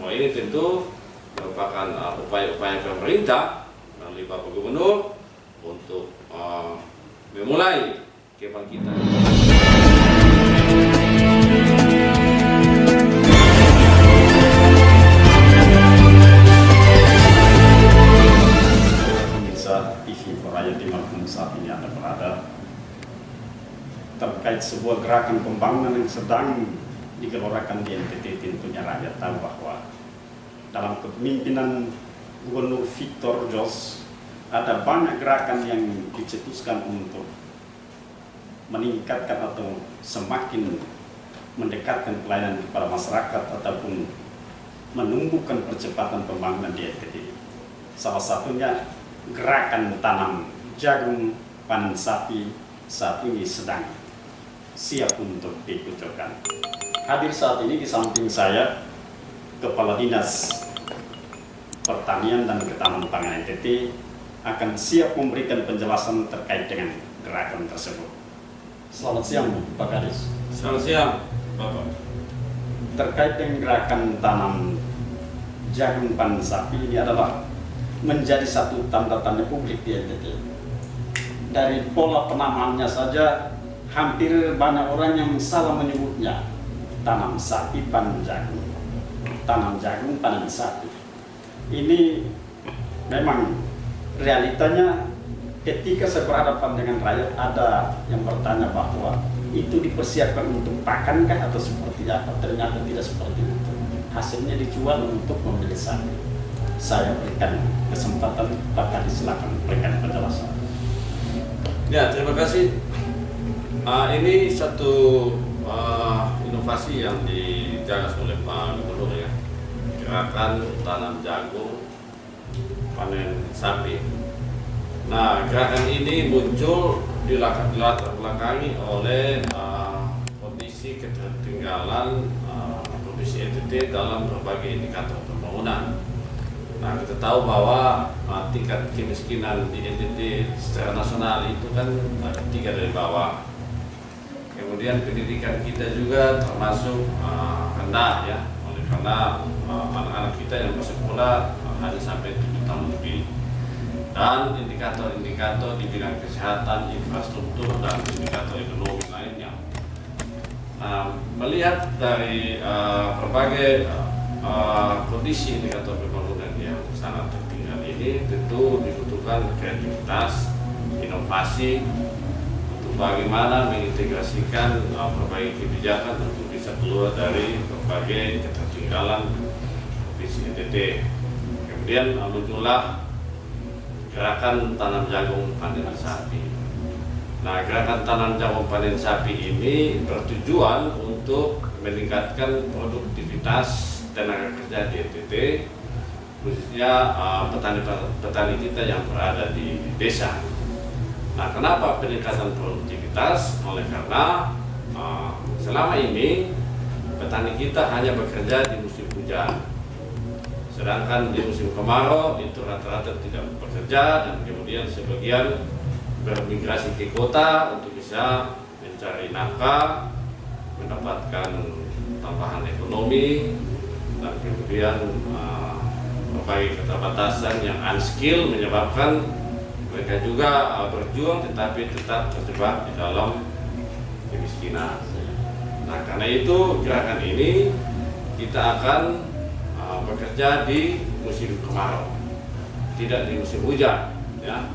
Semua ini tentu merupakan upaya-upaya pemerintah melalui Bapak Gubernur untuk memulai kebangkitan. Pemirsa TV Rakyat dimanapun saat ini Anda berada, terkait sebuah gerakan pembangunan yang sedang digelorkan di NTT, tentunya rakyat tahu bahwa dalam kepemimpinan Gubernur Victor Jos ada banyak gerakan yang dicetuskan untuk meningkatkan atau semakin mendekatkan pelayanan kepada masyarakat ataupun menumbuhkan percepatan pembangunan di NTT. Salah satunya gerakan tanam jagung panen sapi saat ini sedang siap untuk dikucurkan. Hadir saat ini di samping saya Kepala Dinas Pertanian dan Ketahanan Pangan NTT akan siap memberikan penjelasan terkait dengan gerakan tersebut. Selamat siang Pak Kadis. Selamat siang Bapak. Terkait dengan gerakan tanam jagung panen sapi ini adalah menjadi satu tanda tanda publik di NTT. Dari pola penamaannya saja hampir banyak orang yang salah menyebutnya tanam sapi panen jagung, tanam jagung panen sapi. Ini memang realitanya ketika saya berhadapan dengan rakyat ada yang bertanya bahwa itu dipersiapkan untuk pakankah atau seperti apa. Ternyata tidak seperti itu. Hasilnya dijual untuk membeli sapi. Saya berikan kesempatan Pak Kadis, silakan berikan penjelasan. Ya, terima kasih. Ini satu inovasi yang digagas oleh Pak Gubernur ya, gerakan tanam jagung panen sapi. Nah, gerakan ini muncul dilatar belakangi oleh kondisi ketertinggalan provinsi NTT dalam berbagai indikator pembangunan. Nah, kita tahu bahwa tingkat kemiskinan di NTT secara nasional itu kan tiga dari bawah. Kemudian pendidikan kita juga termasuk rendah ya, oleh karena anak-anak kita yang bersekolah hanya sampai 7 tahun lebih. Dan indikator-indikator di bidang kesehatan, infrastruktur, dan indikator ekonomi lainnya. Nah, melihat dari berbagai kondisi indikator pembangunan yang sangat tertinggal ini, tentu dibutuhkan kreativitas, inovasi untuk bagaimana mengintegrasikan berbagai kebijakan untuk bisa keluar dari berbagai ketertinggalan provinsi NTT. Kemudian muncullah gerakan tanam jagung panen sapi. Nah, gerakan tanam jagung panen sapi ini bertujuan untuk meningkatkan produktivitas tenaga kerja di NTT, khususnya petani kita yang berada di desa. Nah, kenapa peningkatan produktivitas? Oleh karena selama ini petani kita hanya bekerja di musim hujan, sedangkan di musim kemarau itu rata-rata tidak bekerja, dan kemudian sebagian bermigrasi ke kota untuk bisa mencari nafkah, mendapatkan tambahan ekonomi, dan kemudian berbagai keterbatasan yang unskill menyebabkan mereka juga berjuang tetapi tetap terjebak di dalam kemiskinan. Nah, karena itu gerakan ini kita akan bekerja di musim kemarau, tidak di musim hujan ya,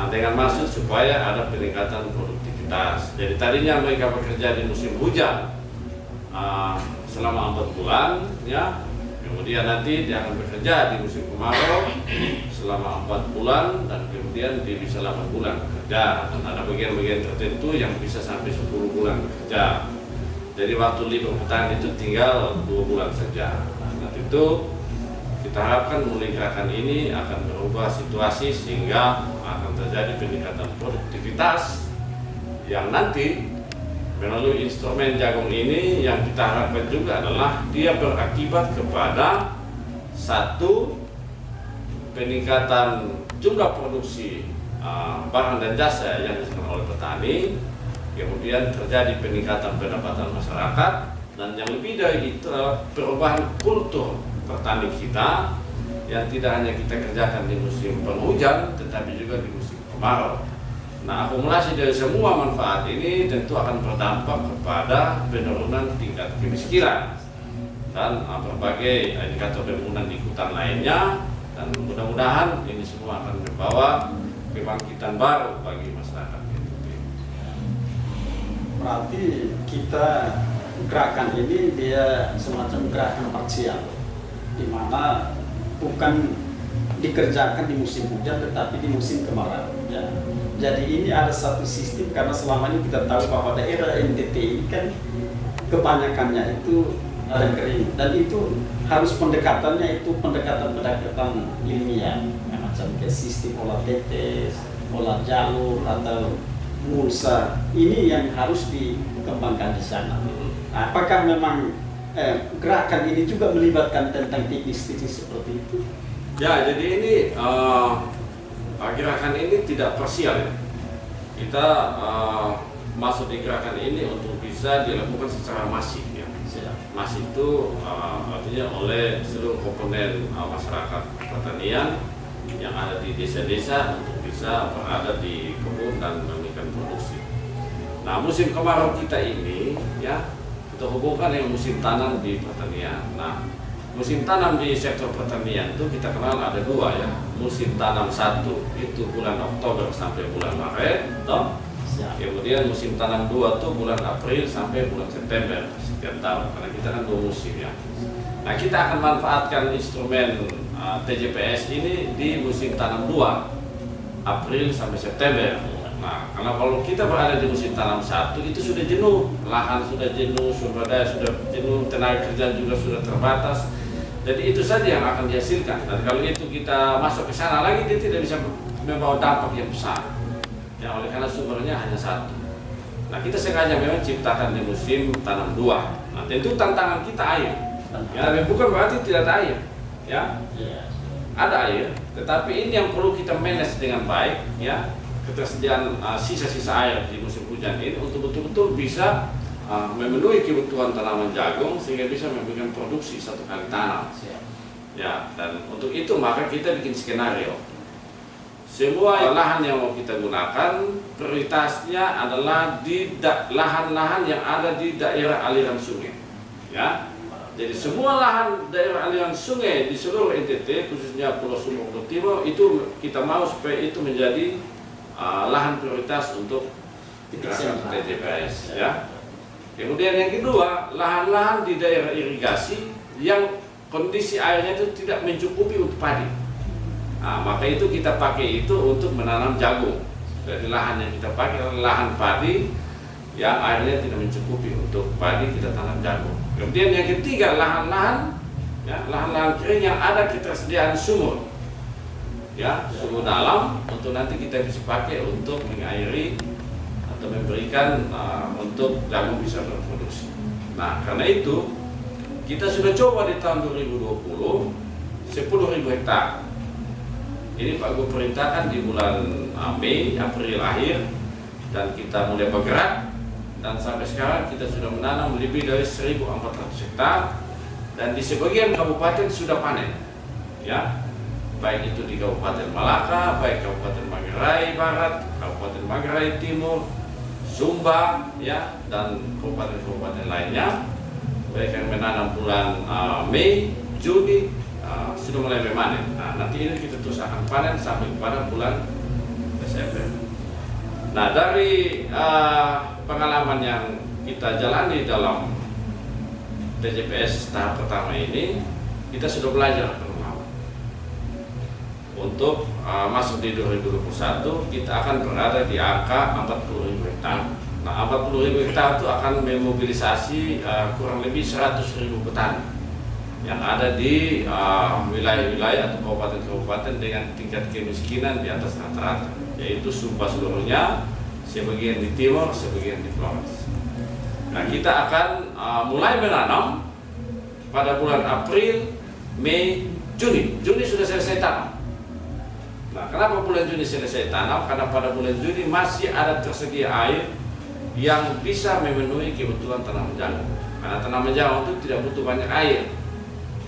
dengan maksud supaya ada peningkatan produktivitas. Jadi tadinya mereka bekerja di musim hujan selama 4 bulan ya, kemudian nanti dia akan bekerja di musim kemarau selama 4 bulan, dan kemudian dia bisa 8 bulan bekerja, dan ada bagian-bagian tertentu yang bisa sampai 10 bulan bekerja. Jadi waktu libur petani itu tinggal 2 bulan saja. Nah, itu kita harapkan mulai gerakan ini akan berubah situasi sehingga akan terjadi peningkatan produktivitas yang nanti melalui instrumen jagung ini yang kita harapkan juga adalah dia berakibat kepada satu peningkatan jumlah produksi barang dan jasa yang dilakukan oleh petani, kemudian terjadi peningkatan pendapatan masyarakat, dan yang lebih dari itu adalah perubahan kultur petani kita yang tidak hanya kita kerjakan di musim penghujan, tetapi juga di musim kemarau. Nah, akumulasi dari semua manfaat ini tentu akan berdampak kepada penurunan tingkat kemiskinan dan berbagai indikator pembangunan di hutan lainnya, dan mudah-mudahan ini semua akan membawa kebangkitan baru bagi masyarakat NTT. Berarti kita gerakan ini dia semacam gerakan parsial, di mana bukan dikerjakan di musim hujan tetapi di musim kemarau ya. Jadi ini ada satu sistem, karena selama ini kita tahu bahwa daerah NTT ini kan kebanyakannya itu ada kering, dan itu harus pendekatannya itu pendekatan ilmiah ya, macam kayak sistem olah tetes, olah jalur atau mulsa, ini yang harus dikembangkan di sana. Nah, apakah memang gerakan ini juga melibatkan tentang teknis-teknis seperti itu? Ya, jadi ini gerakan ini tidak parsial ya. Kita masuk di gerakan ini untuk bisa dilakukan secara masif ya. Masif itu artinya oleh seluruh komponen masyarakat pertanian yang ada di desa-desa untuk bisa berada di kebun dan memberikan produksi. Nah, musim kemarau kita ini ya, kita hubungkan dengan musim tanam di pertanian. Nah, musim tanam di sektor pertanian itu kita kenal ada dua ya. Musim tanam satu itu bulan Oktober sampai bulan Maret, toh. Kemudian musim tanam dua itu bulan April sampai bulan September setiap tahun, karena kita kan dua musim ya. Nah, kita akan manfaatkan instrumen TJPS ini di musim tanam dua, April sampai September. Nah, karena kalau kita berada di musim tanam satu itu sudah jenuh, lahan sudah jenuh, sumber daya sudah jenuh, tenaga kerja juga sudah terbatas. Jadi itu saja yang akan dihasilkan. Dan kalau itu kita masuk ke sana lagi, dia tidak bisa membawa dampak yang besar. Ya, oleh karena sumbernya hanya satu. Nah, kita sengaja memang ciptakan di musim tanam dua. Nah, tentu tantangan kita air. Ya, bukan berarti tidak ada air. Ya, ada air. Tetapi ini yang perlu kita manage dengan baik. Ya, ketersediaan sisa-sisa air di musim hujan ini untuk betul-betul bisa memenuhi kebutuhan tanaman jagung sehingga bisa memberikan produksi satu kali tanam. Ya, dan untuk itu maka kita bikin skenario. Semua lahan yang mau kita gunakan prioritasnya adalah di lahan-lahan yang ada di daerah aliran sungai. Ya, jadi semua lahan daerah aliran sungai di seluruh NTT, khususnya Pulau Sumur Pulau Timur, itu kita mau supaya itu menjadi lahan prioritas untuk gerakan TJPS. Ya. Kemudian yang kedua, lahan-lahan di daerah irigasi yang kondisi airnya itu tidak mencukupi untuk padi. Nah, maka itu kita pakai itu untuk menanam jagung. Dari lahan yang kita pakai adalah lahan padi yang airnya tidak mencukupi untuk padi, kita tanam jagung. Kemudian yang ketiga, lahan-lahan ya, lahan-lahan kering yang ada ketersediaan sumur. Ya, sumur dalam untuk nanti kita bisa pakai untuk mengairi atau memberikan untuk jagung bisa berproduksi. Nah, karena itu kita sudah coba di tahun 2020 10.000 hektar. Ini Pak Gubernur perintahkan di bulan Mei, April akhir, dan kita mulai bergerak, dan sampai sekarang kita sudah menanam lebih dari 1.400 hektar, dan di sebagian kabupaten sudah panen. Ya, baik itu di Kabupaten Malaka, baik Kabupaten Manggarai Barat, Kabupaten Manggarai Timur, Sumba, ya, dan kabupaten-kabupaten lainnya, baik yang menanam bulan Mei, Juni, sudah mulai memanen. Nah, nanti ini kita terus akan panen sampai pada bulan Desember. Nah, dari pengalaman yang kita jalani dalam TJPS tahap pertama ini, kita sudah belajar pengalaman. Untuk masuk di 2021, kita akan berada di angka 40.000 hektar. Nah, 40.000 hektar itu akan memobilisasi kurang lebih 100.000 petani yang ada di wilayah-wilayah atau kabupaten-kabupaten dengan tingkat kemiskinan di atas rata-rata, yaitu Sumba seluruhnya, sebagian di timur, sebagian di Flores. Nah, kita akan mulai menanam pada bulan April, Mei, Juni. Juni sudah selesai tanam. Nah, kenapa bulan Juni selesai tanam? Karena pada bulan Juni masih ada tersedia air yang bisa memenuhi kebutuhan tanaman jagung. Karena tanaman jagung itu tidak butuh banyak air.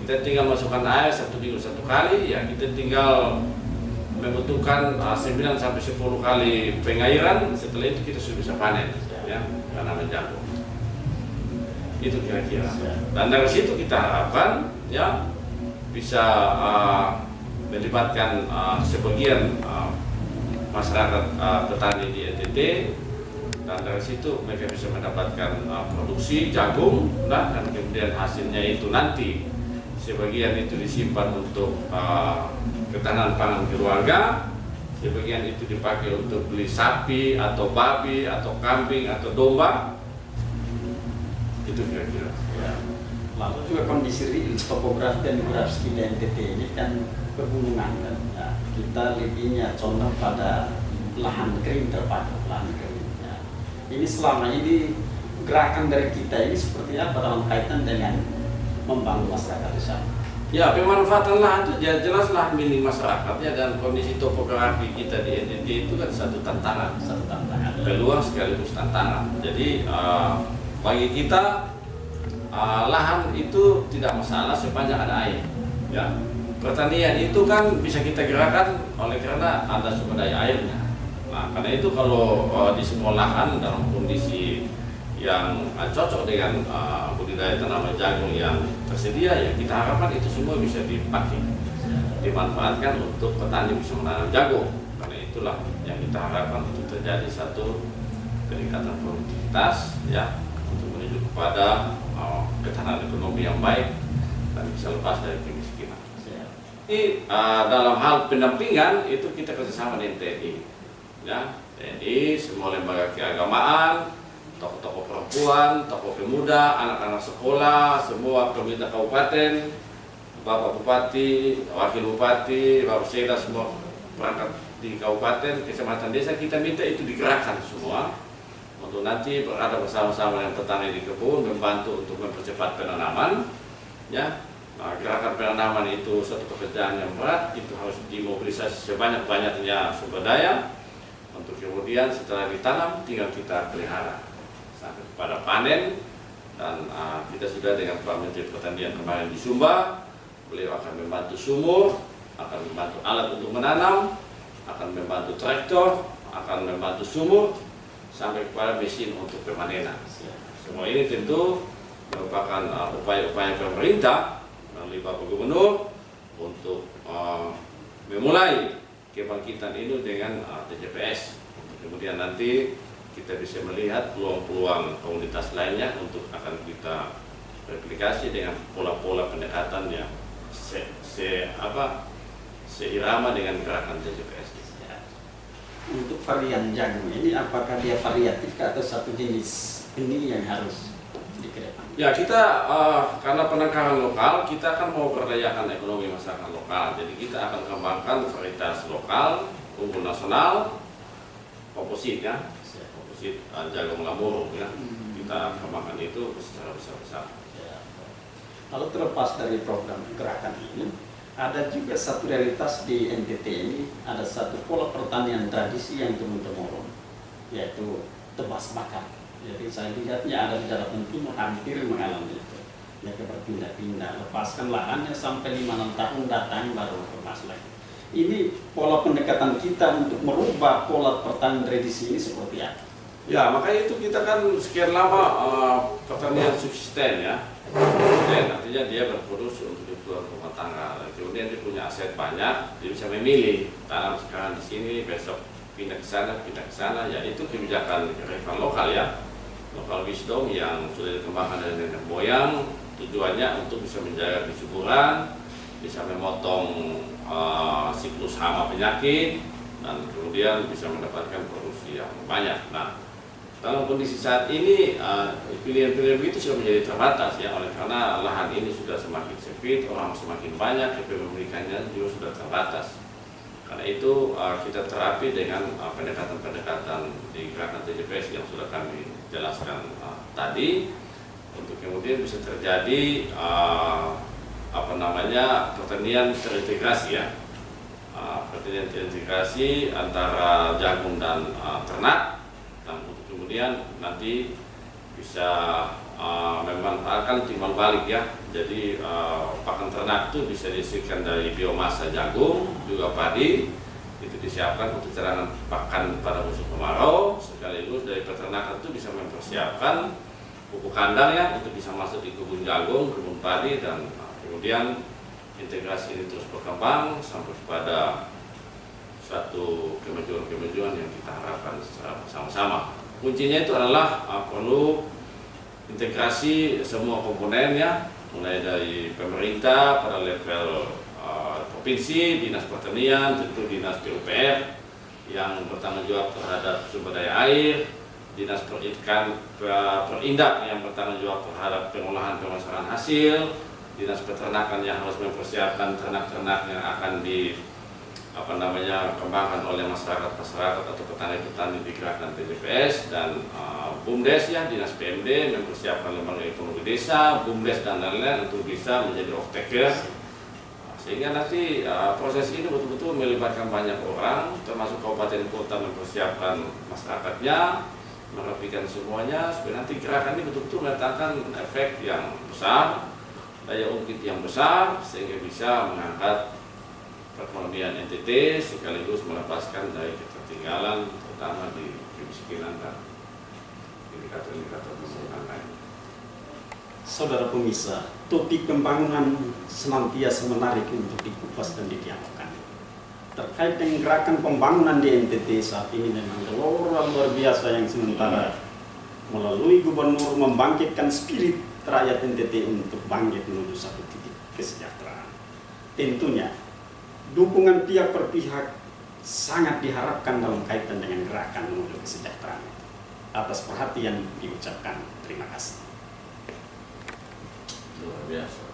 kita tinggal masukkan air 1 minggu 1 kali, ya kita tinggal membutuhkan 9 sampai 10 kali pengairan. Setelah itu kita sudah bisa panen, ya, tanaman jagung. Itu kira-kira. Dan dari situ kita harapkan, ya, bisa melibatkan sebagian masyarakat petani di NTT, dan dari situ mereka bisa mendapatkan produksi jagung, dan kemudian hasilnya itu nanti sebagian itu disimpan untuk ketahanan pangan keluarga, sebagian itu dipakai untuk beli sapi atau babi atau kambing atau domba. Itu kira-kira. Ya. Lalu juga kondisi topografi dan geografis di NTT ini kan pegunungan kan. Ya, kita lebihnya condong pada lahan kering, terpaku lahan kering. Ya. Ini selama ini gerakan dari kita ini seperti apa dalam kaitan dengan membangun masyarakat di sana? Ya, pemanfaatan lahan itu jelas lahan milik masyarakat, ya, dan kondisi topografi kita di NTT itu kan satu tantangan. Peluang sekaligus tantangan. Jadi bagi kita lahan itu tidak masalah sepanjang ada air. Ya, pertanian itu kan bisa kita gerakan oleh karena ada sumber daya airnya. Nah, karena itu kalau di semua lahan dalam kondisi yang cocok dengan budidaya tanaman jagung yang tersedia, ya kita harapkan itu semua bisa dipakai, dimanfaatkan untuk petani bisa menanam jagung. Karena itulah yang kita harapkan untuk terjadi satu peningkatan produktivitas, ya, untuk menuju kepada ketahanan ekonomi yang baik dan bisa lepas dari kemiskinan. Jadi dalam hal pendampingan itu kita kerjasama dengan TNI, ya, TNI, semua lembaga keagamaan, tokoh-tokoh perempuan, tokoh pemuda, anak-anak sekolah, semua pemerintah kabupaten, Bapak Bupati, Wakil Bupati, Bapak Sekda, semua perangkat di kabupaten, kecamatan, desa, kita minta itu digerakkan semua untuk nanti berada bersama-sama dengan petani di kebun, membantu untuk mempercepat penanaman, ya. Nah, gerakan penanaman itu satu pekerjaan yang berat, itu harus dimobilisasi sebanyak-banyaknya sumber daya untuk kemudian setelah ditanam tinggal kita pelihara sampai pada panen. Dan kita sudah dengan Pak Menteri Pertanian kemarin di Sumba, beliau akan membantu sumur, akan membantu alat untuk menanam, akan membantu traktor, akan membantu sumur, sampai kepada mesin untuk pemanenan. Semua ini tentu merupakan upaya-upaya pemerintah melalui Bapak Gubernur untuk memulai kebangkitan ini dengan TJPS. Kemudian nanti kita bisa melihat peluang-peluang komunitas lainnya untuk akan kita replikasi dengan pola-pola pendekatan yang seirama dengan gerakan TJPS. Untuk varian jagung ini, apakah dia variatif atau satu jenis benih yang harus dikedepankan? Ya, kita karena penangkaran lokal, kita akan mau berdayakan ekonomi masyarakat lokal. Jadi kita akan kembangkan varietas lokal, unggul nasional, komposit, ya, komposit jagung lamurung, ya. Kita kembangkan itu secara besar-besar. Lalu terlepas dari program gerakan ini, ada juga satu realitas di NTT ini, ada satu pola pertanian tradisi yang turun-temurun, yaitu tebas bakar. Jadi saya lihatnya ada di Daratan Timur hampir mengalami itu. Mereka berpindah-pindah, lepaskan lahannya sampai 5-6 tahun datang baru lepas lagi. Ini pola pendekatan kita untuk merubah pola pertanian tradisi ini seperti apa? Ya, makanya itu kita kan sekian lama pertanian subsisten, ya. Dan artinya dia berproduksi untuk kebutuhan rumah tangga. Kemudian dia punya aset banyak, dia bisa memilih tanam sekarang di sini, besok pindah ke sana, ya itu kebijakan kearifan lokal, ya, lokal wisdom yang sudah dikembangkan dari nenek moyang. Tujuannya untuk bisa menjaga kesuburan, bisa memotong siklus hama penyakit, dan kemudian bisa mendapatkan produksi yang banyak. Nah, dalam kondisi saat ini pilihan-pilihan itu sudah menjadi terbatas, ya, oleh karena lahan ini sudah semakin sempit, orang semakin banyak, kepemilikannya juga sudah terbatas. Karena itu kita terapi dengan pendekatan-pendekatan di gerakan TJPS yang sudah kami jelaskan tadi, untuk kemudian bisa terjadi pertanian terintegrasi, ya, pertanian terintegrasi antara jagung dan ternak. Dan kemudian nanti bisa memanfaatkan timbal balik ya. Jadi pakan ternak itu bisa dihasilkan dari biomasa jagung, juga padi. Itu disiapkan untuk cadangan pakan pada musim kemarau. Sekaligus dari peternakan itu bisa mempersiapkan pupuk kandang ya untuk bisa masuk di kebun jagung, kebun padi, dan kemudian integrasi ini terus berkembang sampai kepada satu kemajuan-kemajuan yang kita harapkan secara bersama-sama. Kuncinya itu adalah perlu integrasi semua komponen ya, mulai dari pemerintah pada level provinsi, dinas pertanian, tentu dinas PUPR yang bertanggung jawab terhadap sumber daya air, dinas perindak yang bertanggung jawab terhadap pengolahan pemasaran hasil, dinas peternakan yang harus mempersiapkan ternak-ternak yang akan kembangkan oleh masyarakat atau petani-petani di gerakan TJPS, dan BUMDes ya, dinas PMD mempersiapkan lembaga ekonomi desa, BUMDes dan lain-lain untuk bisa menjadi off-taker, sehingga nanti proses ini betul-betul melibatkan banyak orang, termasuk kabupaten kota mempersiapkan masyarakatnya, merapikan semuanya, supaya nanti gerakan ini betul-betul mendatangkan efek yang besar, daya ungkit yang besar, sehingga bisa mengangkat perekonomian NTT sekaligus melepaskan dari ketertinggalan terutama di kemiskinan dan indikator-indikator pembangunan lain. Saudara pemirsa, topik pembangunan senantiasa menarik untuk dikupas dan didialogkan. Terkait dengan gerakan pembangunan di NTT saat ini memang gelora luar biasa yang sementara melalui gubernur membangkitkan spirit rakyat NTT untuk bangkit menuju satu titik kesejahteraan. Tentunya dukungan pihak per pihak sangat diharapkan dalam kaitan dengan gerakan menuju kesejahteraan. Atas perhatian diucapkan terima kasih. Luar biasa.